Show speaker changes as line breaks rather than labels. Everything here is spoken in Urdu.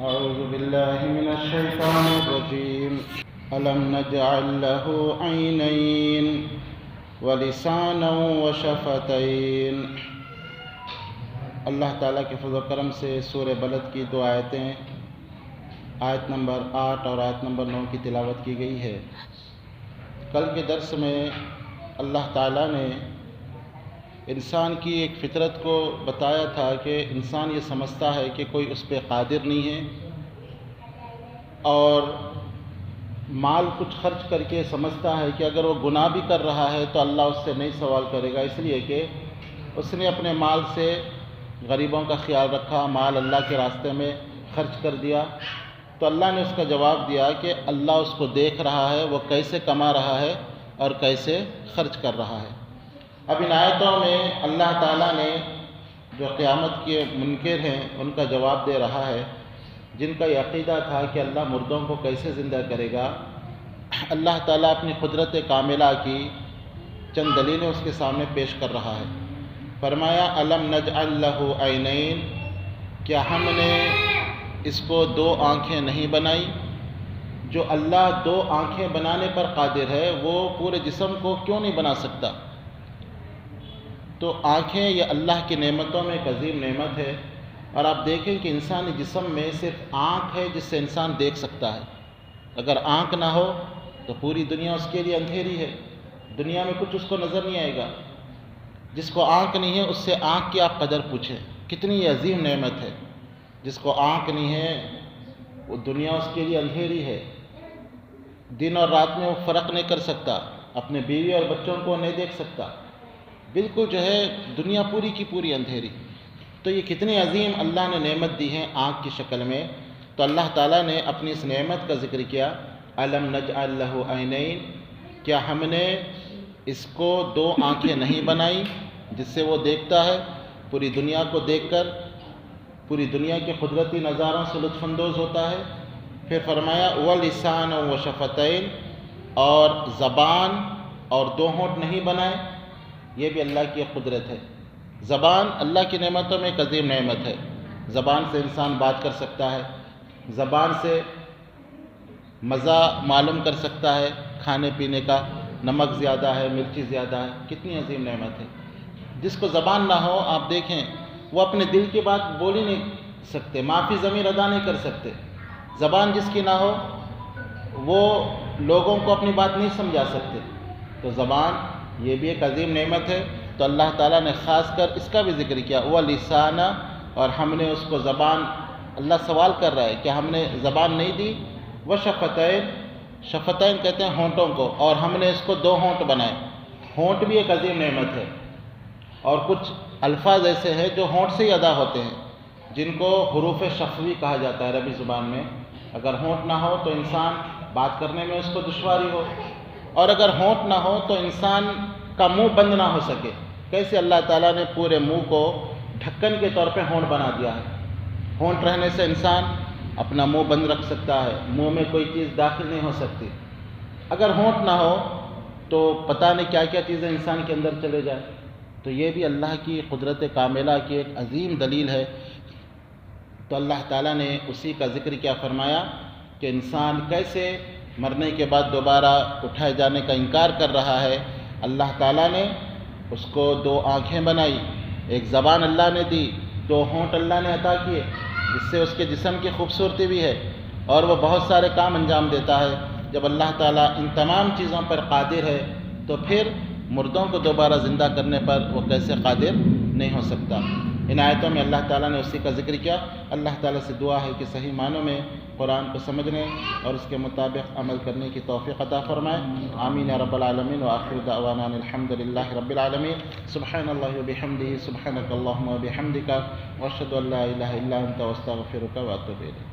أعوذ بالله من الشيطان الرجيم ألم نجعل له عينين ولسانا وشفتين۔ اللہ تعالیٰ کے فضل و کرم سے سورہ بلد کی دو آیتیں آیت نمبر 8 اور آیت نمبر 9 کی تلاوت کی گئی ہے۔ کل کے درس میں اللہ تعالیٰ نے انسان کی ایک فطرت کو بتایا تھا کہ انسان یہ سمجھتا ہے کہ کوئی اس پہ قادر نہیں ہے، اور مال کچھ خرچ کر کے سمجھتا ہے کہ اگر وہ گناہ بھی کر رہا ہے تو اللہ اس سے نہیں سوال کرے گا، اس لیے کہ اس نے اپنے مال سے غریبوں کا خیال رکھا، مال اللہ کے راستے میں خرچ کر دیا۔ تو اللہ نے اس کا جواب دیا کہ اللہ اس کو دیکھ رہا ہے، وہ کیسے کما رہا ہے اور کیسے خرچ کر رہا ہے۔ اب ان آیتوں میں اللہ تعالیٰ نے جو قیامت کے منکر ہیں ان کا جواب دے رہا ہے، جن کا یہ عقیدہ تھا کہ اللہ مردوں کو کیسے زندہ کرے گا۔ اللہ تعالیٰ اپنی قدرت کاملہ کی چند دلیلیں اس کے سامنے پیش کر رہا ہے۔ فرمایا الم نجعل لہ عینین، کیا ہم نے اس کو دو آنکھیں نہیں بنائی؟ جو اللہ دو آنکھیں بنانے پر قادر ہے وہ پورے جسم کو کیوں نہیں بنا سکتا؟ تو آنکھیں یہ اللہ کی نعمتوں میں ایک عظیم نعمت ہے، اور آپ دیکھیں کہ انسانی جسم میں صرف آنکھ ہے جس سے انسان دیکھ سکتا ہے۔ اگر آنکھ نہ ہو تو پوری دنیا اس کے لیے اندھیری ہے، دنیا میں کچھ اس کو نظر نہیں آئے گا۔ جس کو آنکھ نہیں ہے اس سے آنکھ کی آپ قدر پوچھیں، کتنی یہ عظیم نعمت ہے۔ جس کو آنکھ نہیں ہے وہ دنیا اس کے لیے اندھیری ہے، دن اور رات میں وہ فرق نہیں کر سکتا، اپنے بیوی اور بچوں کو نہیں دیکھ سکتا، بالکل جو ہے دنیا پوری کی پوری اندھیری۔ تو یہ کتنی عظیم اللہ نے نعمت دی ہے آنکھ کی شکل میں۔ تو اللہ تعالیٰ نے اپنی اس نعمت کا ذکر کیا، الم نجعل لہ عینین، کیا ہم نے اس کو دو آنکھیں نہیں بنائی جس سے وہ دیکھتا ہے، پوری دنیا کو دیکھ کر پوری دنیا کے قدرتی نظاروں سے لطف اندوز ہوتا ہے۔ پھر فرمایا وَلِسَانًا وَشَفَتَيْن، اور زبان اور دو ہونٹ نہیں بنائے، یہ بھی اللہ کی ایک قدرت ہے۔ زبان اللہ کی نعمتوں میں ایک عظیم نعمت ہے۔ زبان سے انسان بات کر سکتا ہے، زبان سے مزہ معلوم کر سکتا ہے، کھانے پینے کا، نمک زیادہ ہے، مرچی زیادہ ہے، کتنی عظیم نعمت ہے۔ جس کو زبان نہ ہو آپ دیکھیں وہ اپنے دل کی بات بول ہی نہیں سکتے، معافی ضمیر ادا نہیں کر سکتے۔ زبان جس کی نہ ہو وہ لوگوں کو اپنی بات نہیں سمجھا سکتے۔ تو زبان یہ بھی ایک عظیم نعمت ہے۔ تو اللہ تعالیٰ نے خاص کر اس کا بھی ذکر کیا وَلِسَانًا، اور ہم نے اس کو زبان، اللہ سوال کر رہا ہے کہ ہم نے زبان نہیں دی، وَشَفَتَيْن، شفتین کہتے ہیں ہونٹوں کو، اور ہم نے اس کو دو ہونٹ بنائے۔ ہونٹ بھی ایک عظیم نعمت ہے، اور کچھ الفاظ ایسے ہیں جو ہونٹ سے ہی ادا ہوتے ہیں، جن کو حروف شفوی کہا جاتا ہے عربی زبان میں۔ اگر ہونٹ نہ ہو تو انسان بات کرنے میں اس کو دشواری ہو، اور اگر ہونٹ نہ ہو تو انسان کا منہ بند نہ ہو سکے۔ کیسے اللہ تعالیٰ نے پورے منہ کو ڈھکن کے طور پہ ہونٹ بنا دیا ہے۔ ہونٹ رہنے سے انسان اپنا منہ بند رکھ سکتا ہے، منہ میں کوئی چیز داخل نہیں ہو سکتی۔ اگر ہونٹ نہ ہو تو پتہ نہیں کیا کیا چیزیں انسان کے اندر چلے جائیں۔ تو یہ بھی اللہ کی قدرت کاملہ کی ایک عظیم دلیل ہے۔ تو اللہ تعالیٰ نے اسی کا ذکر کیا، فرمایا کہ انسان کیسے مرنے کے بعد دوبارہ اٹھائے جانے کا انکار کر رہا ہے۔ اللہ تعالیٰ نے اس کو دو آنکھیں بنائی، ایک زبان اللہ نے دی، دو ہونٹ اللہ نے عطا کیے، جس سے اس کے جسم کی خوبصورتی بھی ہے، اور وہ بہت سارے کام انجام دیتا ہے۔ جب اللہ تعالیٰ ان تمام چیزوں پر قادر ہے تو پھر مردوں کو دوبارہ زندہ کرنے پر وہ کیسے قادر نہیں ہو سکتا۔ ان آیتوں میں اللہ تعالیٰ نے اسی کا ذکر کیا۔ اللہ تعالیٰ سے دعا ہے کہ صحیح معنوں میں قرآن کو سمجھنے اور اس کے مطابق عمل کرنے کی توفیق عطا فرمائے۔ آمین یا رب العالمین، وآخر دعوانا الحمد للہ رب العالمین۔ سبحان اللہ وبحمدہ، سبحانک اللہم وبحمدک، واشہد ان لا الہ الا انت، واستغفرک واتوب الیک۔